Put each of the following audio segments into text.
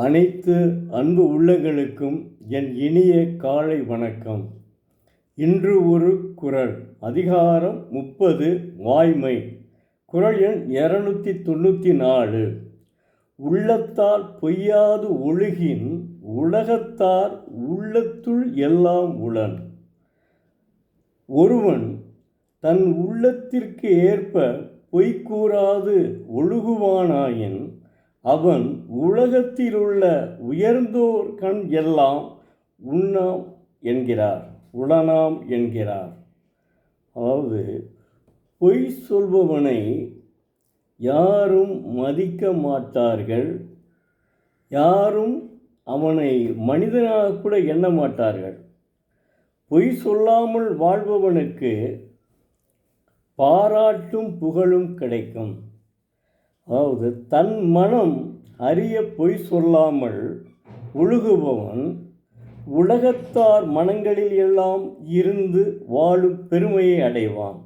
அனைத்து அன்பு உள்ளங்களுக்கும் என் இனிய காலை வணக்கம். இன்று ஒரு குறள். அதிகாரம் 30 வாய்மை. குறள் எண் 294. உள்ளத்தால் பொய்யாது ஒழுகின் உலகத்தார் உள்ளத்துள் எல்லாம் உளன். ஒருவன் தன் உள்ளத்திற்கு ஏற்ப பொய் கூறாது ஒழுகுவானாயின் அவன் உலகத்திலுள்ள உயர்ந்தோர் கண் எல்லாம் உளனாம் என்கிறார். அதாவது பொய் சொல்பவனை யாரும் மதிக்க மாட்டார்கள், யாரும் அவனை மனிதனாக கூட எண்ண மாட்டார்கள். பொய் சொல்லாமல் வாழ்பவனுக்கு பாராட்டும் புகழும் கிடைக்கும். அதாவது தன் மனம் அறிய பொய் சொல்லாமல் ஒழுகுபவன் உலகத்தார் மனங்களில் எல்லாம் இருந்து வாழும் பெருமையை அடைவான்.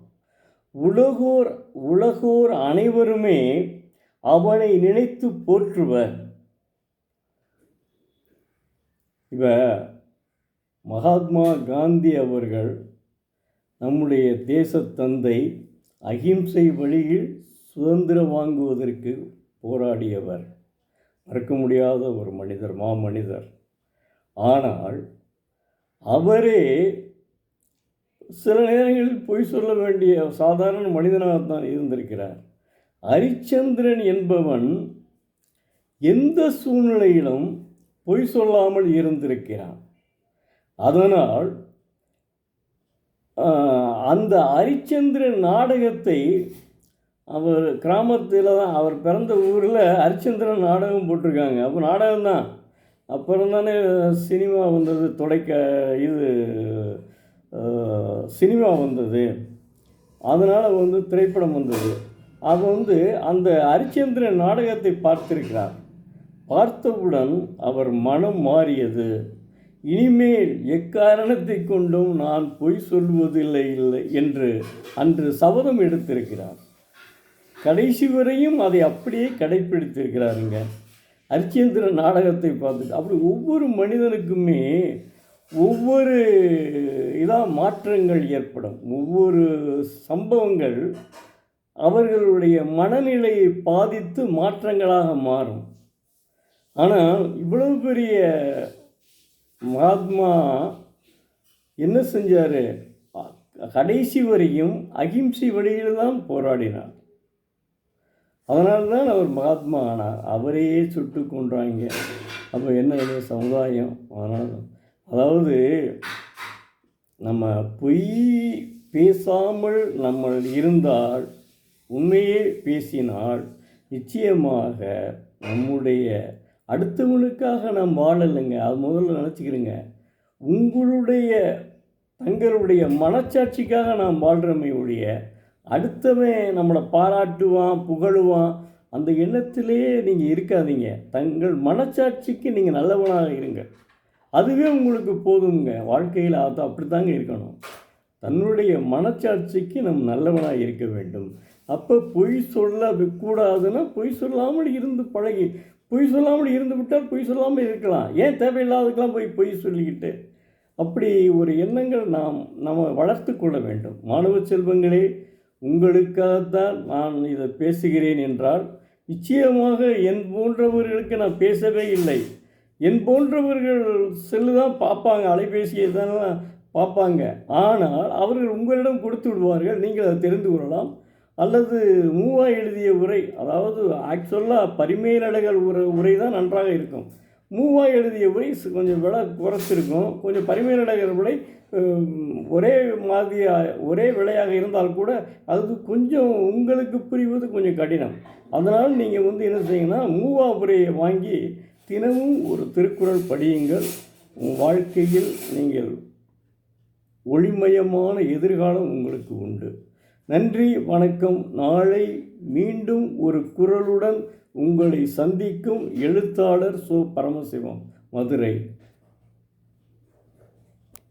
உலகோர் அனைவருமே அவனை நினைத்து போற்றுவர். மகாத்மா காந்தி அவர்கள் நம்முடைய தேசத்தந்தை, அகிம்சை வழியில் சுதந்திரம் வாங்குவதற்கு போராடியவர். மறக்க முடியாத ஒரு மனிதர், மாமனிதர். ஆனால் அவரே சில நேரங்களில் பொய் சொல்ல வேண்டிய சாதாரண மனிதனாகத்தான் இருந்திருக்கிறார். ஹரிச்சந்திரன் என்பவன் எந்த சூழ்நிலையிலும் பொய் சொல்லாமல் இருந்திருக்கிறான். அதனால் அந்த ஹரிச்சந்திரன் நாடகத்தை அவர் கிராமத்தில் தான், அவர் பிறந்த ஊரில் ஹரிச்சந்திரன் நாடகம் போட்டிருக்காங்க. அப்போ நாடகம்தான். அப்புறம் தானே சினிமா வந்தது, சினிமா வந்தது, அதனால் திரைப்படம் வந்தது. அது அந்த ஹரிச்சந்திரன் நாடகத்தை பார்த்திருக்கிறார். பார்த்தவுடன் அவர் மனம் மாறியது. இனிமேல் எக்காரணத்தை கொண்டும் நான் பொய் சொல்வதில்லை என்று அன்று சபதம் எடுத்திருக்கிறார். கடைசி வரையும் அதை அப்படியே கடைப்பிடித்திருக்கிறாருங்க. ஹரிச்சந்திரன் நாடகத்தை பார்த்துட்டு அப்படி ஒவ்வொரு மனிதனுக்குமே ஒவ்வொரு மாற்றங்கள் ஏற்படும். ஒவ்வொரு சம்பவங்கள் அவர்களுடைய மனநிலையை பாதித்து மாற்றங்களாக மாறும். ஆனால் இவ்வளவு பெரிய மகாத்மா என்ன செஞ்சார்? கடைசி வரையும் அகிம்சை வழியில் தான் போராடினார். அதனால்தான் அவர் மகாத்மா ஆனார். அவரையே சுட்டு கொன்றாங்க. அப்போ என்ன சமுதாயம்? அதாவது நம்ம பொய் பேசாமல் நம்ம இருந்தால், உண்மையே பேசினால், நிச்சயமாக நம்முடைய அடுத்தவனுக்காக நாம் வாழலைங்க. அது முதல்ல நினச்சிக்கிறேங்க. தங்களுடைய மனச்சாட்சிக்காக நாம் வாழ்கிறோமே ஒழிய அடுத்தவன் நம்மளை பாராட்டுவான், புகழுவான், அந்த எண்ணத்திலேயே நீங்கள் இருக்காதீங்க. தங்கள் மனச்சாட்சிக்கு நீங்கள் நல்லவனாக இருங்க. அதுவே உங்களுக்கு போதுங்க. வாழ்க்கையில் அப்படித்தாங்க இருக்கணும். தன்னுடைய மனச்சாட்சிக்கு நம் நல்லவனாக இருக்க வேண்டும். அப்போ பொய் சொல்லக்கூடாதுன்னா பொய் சொல்லாமல் இருந்து பழகி, பொய் சொல்லாமல் இருந்து விட்டால் பொய் சொல்லாமல் இருக்கலாம். ஏன் தேவையில்லாததுக்கெல்லாம் பொய் சொல்லிக்கிட்டு? அப்படி ஒரு எண்ணங்கள் நம்ம வளர்த்து கொள்ள வேண்டும். மாணவ செல்வங்களே, உங்களுக்காகத்தான் நான் இதை பேசுகிறேன் என்றால், நிச்சயமாக என் போன்றவர்களுக்கு நான் பேசவே இல்லை. என் போன்றவர்கள் செல்லு தான் பார்ப்பாங்க, அலைபேசியை தான் பார்ப்பாங்க. ஆனால் அவர்கள் உங்களிடம் கொடுத்து விடுவார்கள். நீங்கள் அதை தெரிந்து கொள்ளலாம். அல்லது மூவா எழுதிய உரை, அதாவது ஆக்சுவலாக பரிமேலழகர் உரை தான் நன்றாக இருக்கும். மூவா எழுதிய உரை கொஞ்சம் விலை குறைச்சிருக்கும். கொஞ்சம் பரிமேலழகர் உரை ஒரே விலையாக இருந்தால் கூட அது கொஞ்சம் உங்களுக்கு புரிவது கொஞ்சம் கடினம். அதனால் நீங்கள் என்ன செய்யுங்கன்னா, மூவா உரையை வாங்கி தினமும் ஒரு திருக்குறள் படியுங்கள். வாழ்க்கையில் நீங்கள் ஒளிமயமான எதிர்காலம் உங்களுக்கு உண்டு. நன்றி, வணக்கம். நாளை மீண்டும் ஒரு குறளுடன் உங்களை சந்திக்கும் எழுத்தாளர் சோ. பரமசிவம், மதுரை.